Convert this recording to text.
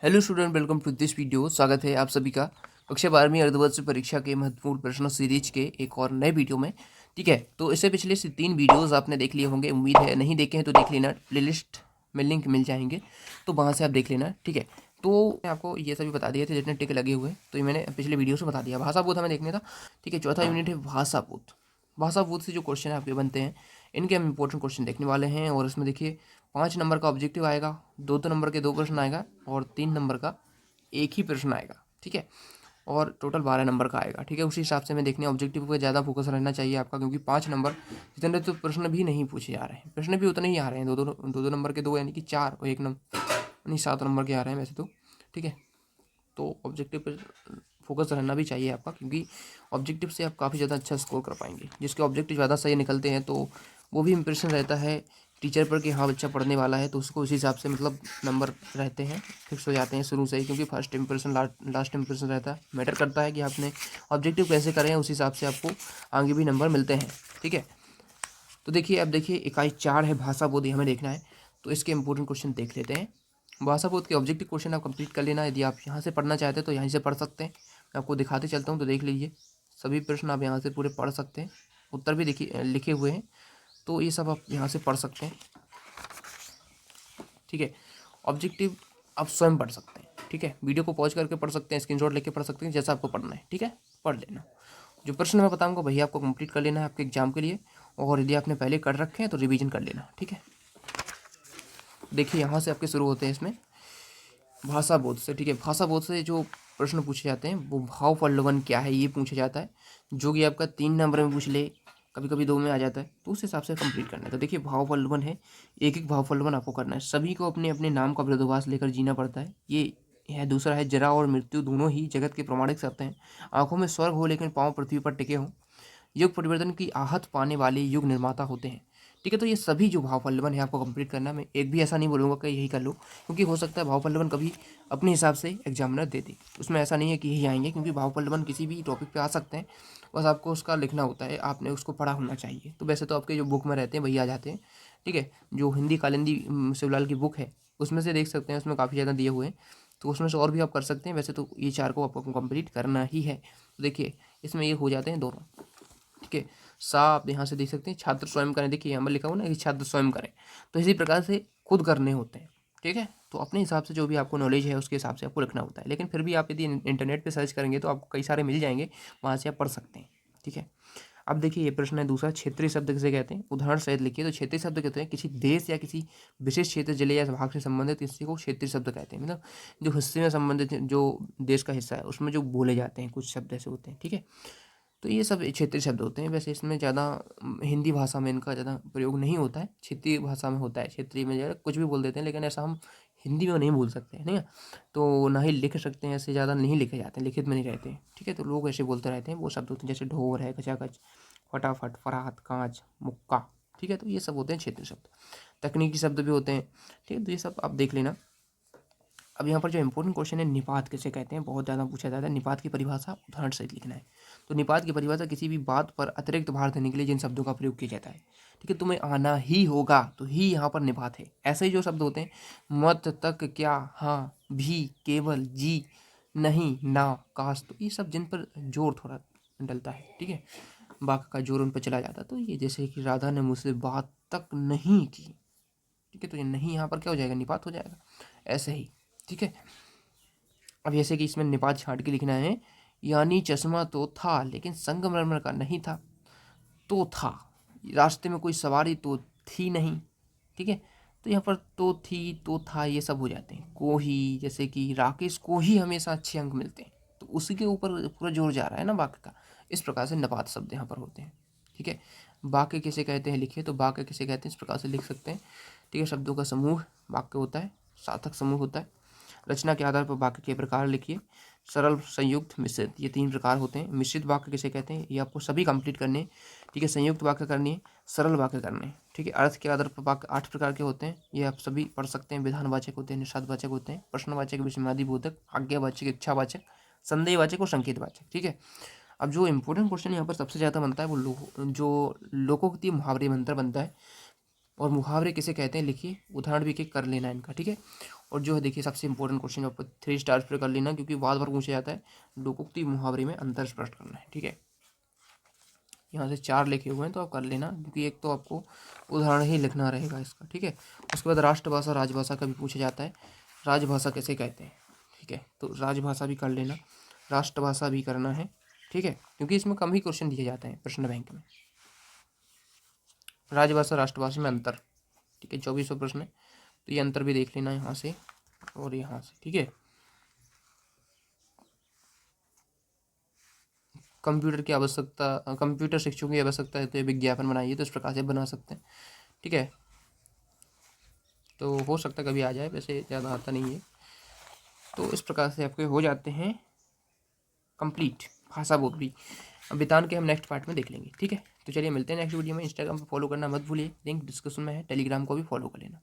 Hello student, welcome to this video. स्वागत है आप सभी का कक्षा 12वीं अर्धवार्षिक परीक्षा के महत्वपूर्ण प्रश्नों सीरीज के एक और नए वीडियो में। ठीक है, तो इससे पिछले से 3 वीडियोस आपने देख लिए होंगे, उम्मीद है। नहीं देखे हैं तो देख लेना, प्लेलिस्ट में लिंक मिल जाएंगे, तो वहाँ से आप देख लेना। ठीक है, तो मैं आपको ये सभी बता दिए थे जितने टिक लगे हुए, तो ये मैंने पिछले वीडियो से बता दिया। भाषा बोध हमें देखने था। ठीक है, चौथा यूनिट है भाषा बोध। भाषा बोध से जो क्वेश्चन आपके बनते हैं, इनके हम इंपॉर्टेंट क्वेश्चन देखने वाले हैं। और इसमें देखिए 5 नंबर का ऑब्जेक्टिव आएगा, 2 नंबर के 2 प्रश्न आएगा और 3 नंबर का एक ही प्रश्न आएगा। ठीक है, और टोटल 12 नंबर का आएगा। ठीक है, उसी हिसाब से हमें देखने ऑब्जेक्टिव पे ज़्यादा फोकस रहना चाहिए आपका, क्योंकि 5 नंबर जितने तो प्रश्न भी नहीं पूछे जा रहे हैं, प्रश्न भी उतने ही आ रहे हैं। दो दो नंबर के 2 यानी कि 4 और 1 नंबर यानी 7 नंबर के आ रहे हैं वैसे तो। ठीक है, तो ऑब्जेक्टिव पर फोकस रहना भी चाहिए आपका, क्योंकि ऑब्जेक्टिव से आप काफ़ी ज़्यादा अच्छा स्कोर कर पाएंगे। जिसके ऑब्जेक्टिव ज़्यादा सही निकलते हैं तो वो भी इंप्रेशन रहता है टीचर पर कि हाँ बच्चा पढ़ने वाला है, तो उसको उसी हिसाब से मतलब नंबर रहते हैं, फिक्स हो जाते हैं शुरू से ही। क्योंकि फर्स्ट इंप्रेशन लास्ट इंप्रेशन रहता है, मैटर करता है कि आपने ऑब्जेक्टिव कैसे करें, उस हिसाब से आपको आगे भी नंबर मिलते हैं। ठीक है, तो देखिए, अब देखिए इकाई 4 है भाषा बोध, हमें देखना है। तो इसके इंपॉर्टेंट क्वेश्चन देख लेते हैं। भाषा बोध के ऑब्जेक्टिव क्वेश्चन आप कंप्लीट कर लेना। यदि आप यहाँ से पढ़ना चाहते हैं तो यहीं से पढ़ सकते हैं, मैं आपको दिखाते चलता हूँ। तो देख लीजिए, सभी प्रश्न आप यहाँ से पूरे पढ़ सकते हैं, उत्तर भी देखिए लिखे हुए हैं, तो ये सब आप यहाँ से पढ़ सकते हैं। ठीक है, ऑब्जेक्टिव आप स्वयं पढ़ सकते हैं। ठीक है, वीडियो को पॉज करके पढ़ सकते हैं, स्क्रीनशॉट लेके पढ़ सकते हैं, जैसा आपको पढ़ना है। ठीक है, पढ़ लेना। जो प्रश्न मैं बताऊंगा वही आपको कंप्लीट कर लेना है आपके एग्जाम के लिए। और यदि आपने पहले कर रखे हैं तो रिवीजन कर लेना। ठीक है, देखिए यहाँ से आपके शुरू होते हैं इसमें भाषा बोध से। ठीक है, भाषा बोध से जो प्रश्न पूछे जाते हैं वो भाव प्रलोभन क्या है ये पूछा जाता है, जो कि आपका 3 नंबर में पूछ ले, कभी कभी 2 में आ जाता है, तो उस हिसाब से कंप्लीट करना है। तो देखिए भाव प्रलोभन है, एक एक भाव प्रलोभन आपको करना है। सभी को अपने अपने नाम का विरोधाभास लेकर जीना पड़ता है, ये है। दूसरा है जरा और मृत्यु दोनों ही जगत के प्रमाणिक सत्य हैं। आंखों में स्वर्ग हो लेकिन पांव पृथ्वी पर टिके हों। युग परिवर्तन की आहत पाने वाले युग निर्माता होते हैं। ठीक है, तो ये सभी जो भाव पल्लवन है आपको कंप्लीट करना है। मैं एक भी ऐसा नहीं बोलूँगा कि यही कर लो, क्योंकि हो सकता है भाव पल्लवन कभी अपने हिसाब से एग्जामिनर दे दे, उसमें ऐसा नहीं है कि यही आएंगे, क्योंकि भाव पल्लवन किसी भी टॉपिक पे आ सकते हैं। बस आपको उसका लिखना होता है, आपने उसको पढ़ा होना चाहिए। तो वैसे तो आपके जो बुक में रहते हैं वही आ जाते हैं। ठीक है, जो हिंदी कालिंदी शिवलाल की बुक है उसमें से देख सकते हैं, उसमें काफ़ी ज़्यादा दिए हुए हैं, तो उसमें से और भी आप कर सकते हैं। वैसे तो ये 4 को आपको कंप्लीट करना ही है। तो देखिए इसमें ये हो जाते हैं दोनों। ठीक है, सा आप यहाँ से देख सकते हैं, छात्र स्वयं करें। देखिए यहाँ पर लिखा हुआ ना कि छात्र स्वयं करें, तो इसी प्रकार से खुद करने होते हैं। ठीक है, तो अपने हिसाब से जो भी आपको नॉलेज है उसके हिसाब से आपको लिखना होता है। लेकिन फिर भी आप यदि इंटरनेट पे सर्च करेंगे तो आपको कई सारे मिल जाएंगे, वहाँ से आप पढ़ सकते हैं। ठीक है, अब देखिए ये प्रश्न है दूसरा, क्षेत्रीय शब्द किसे कहते हैं, उदाहरण सहित लिखिए। तो क्षेत्रीय शब्द कहते हैं किसी देश या किसी विशेष क्षेत्र, जिले या भाग से संबंधित किसी को क्षेत्रीय शब्द कहते हैं। मतलब जो हिस्से में संबंधित जो देश का हिस्सा है उसमें जो बोले जाते हैं कुछ शब्द ऐसे होते हैं। ठीक है, तो ये सब क्षेत्रीय शब्द होते हैं। वैसे इसमें ज़्यादा हिंदी भाषा में इनका ज़्यादा प्रयोग नहीं होता है, क्षेत्रीय भाषा में होता है। क्षेत्रीय में ज़्यादा कुछ भी बोल देते हैं, लेकिन ऐसा हम हिंदी में नहीं बोल सकते हैं, नहीं है? तो ना ही लिख सकते हैं, ऐसे ज़्यादा नहीं लिखे जाते हैं, लिखित में नहीं रहते हैं। ठीक है, तो लोग ऐसे बोलते रहते हैं। वो शब्द होते हैं जैसे ढोर है, खचाखच, फटाफट, फराहत, कांच, मुक्का। ठीक है, तो ये सब होते हैं क्षेत्रीय शब्द। तकनीकी शब्द भी होते हैं। ठीक है, तो ये सब आप देख लेना। अब यहाँ पर जो इंपॉर्टेंट क्वेश्चन है, निपात किसे कहते हैं, बहुत ज़्यादा पूछा जाता है। निपात की परिभाषा उदाहरण सहित लिखना है। तो निपात की परिभाषा किसी भी बात पर अतिरिक्त भार देने के लिए जिन शब्दों का प्रयोग किया जाता है। ठीक है, तुम्हें आना ही होगा, तो ही यहाँ पर निपात है। ऐसे ही जो शब्द होते हैं, मत, तक, क्या, हाँ, भी, केवल, जी, नहीं, ना, काश, तो ये सब जिन पर जोर थोड़ा डलता है। ठीक है, बाक का जोर उन पर चला जाता है। तो ये जैसे कि राधा ने मुझसे बात तक नहीं की। ठीक है, तो ये नहीं यहाँ पर क्या हो जाएगा, निपात हो जाएगा। ऐसे ही। ठीक है, अब जैसे कि इसमें निपात छांट के लिखना है, यानी चश्मा तो था लेकिन संगमरमर का नहीं था। तो था, रास्ते में कोई सवारी तो थी नहीं। ठीक है, तो यहाँ पर तो थी, तो था, ये सब हो जाते हैं। को ही, जैसे कि राकेश को ही हमेशा अच्छे अंक मिलते हैं, तो उसी के ऊपर पूरा जोर जा रहा है ना वाक्य का। इस प्रकार से नपात शब्द यहाँ पर होते हैं। ठीक है, वाक्य किसे कहते हैं लिखिए। तो वाक्य किसे कहते हैं इस प्रकार से लिख सकते हैं। ठीक है, शब्दों का समूह वाक्य होता है, सार्थक समूह होता है। रचना के आधार पर वाक्य के प्रकार लिखिए। सरल, संयुक्त, मिश्रित, ये 3 प्रकार होते हैं। मिश्रित वाक्य किसे कहते हैं, ये आपको सभी कंप्लीट करने हैं। ठीक है, संयुक्त वाक्य करनी है, सरल वाक्य करने हैं। ठीक है, अर्थ के आधार पर वाक्य 8 प्रकार के होते हैं, ये आप सभी पढ़ सकते हैं। विधानवाचक होते हैं, निषादवाचक होते हैं, प्रश्नवाचक, विस्मयादिबोधक, आज्ञावाचक, इच्छावाचक, संदेहवाचक और संकेतवाचक। ठीक है, अब जो इंपॉर्टेंट क्वेश्चन यहाँ पर सबसे ज़्यादा बनता है वो जो लोकोक्ति मुहावरे मंत्र बनता है। और मुहावरे किसे कहते हैं लिखिए, उदाहरण भी एक कर लेना इनका। ठीक है, और जो है देखिए सबसे इंपॉर्टेंट क्वेश्चन आपको 3 स्टार्स पर कर लेना, क्योंकि बार बार पूछा जाता है, लोकोक्ति मुहावरे में अंतर स्पष्ट करना है। ठीक है, यहाँ से 4 लिखे हुए हैं तो आप कर लेना, क्योंकि एक तो आपको उदाहरण ही लिखना रहेगा इसका। ठीक है, उसके बाद राष्ट्रभाषा राजभाषा का भी पूछा जाता है, राजभाषा कैसे कहते हैं। ठीक है, तो राजभाषा भी कर लेना, राष्ट्रभाषा भी करना है। ठीक है, क्योंकि इसमें कम ही क्वेश्चन दिए जाते हैं प्रश्न बैंक में। राजभाषा राष्ट्रभाषा में अंतर, ठीक है, 2400 प्रश्न है, तो ये अंतर भी देख लेना यहाँ से और यहाँ से। ठीक है, कंप्यूटर की आवश्यकता, कंप्यूटर शिक्षकों की आवश्यकता है तो ये विज्ञापन बनाइए, तो इस प्रकार से बना सकते हैं। ठीक है, तो हो सकता है कभी आ जाए, वैसे ज़्यादा आता नहीं है। तो इस प्रकार से आपके हो जाते हैं कंप्लीट भाषा बोध भी। अब वेदांत के हम नेक्स्ट पार्ट में देख लेंगे। ठीक है, तो चलिए मिलते हैं नेक्स्ट वीडियो में। इंस्टाग्राम पर फॉलो करना मत भूलिए, लिंक डिस्क्रिप्शन में है, टेलीग्राम को भी फॉलो कर लेना।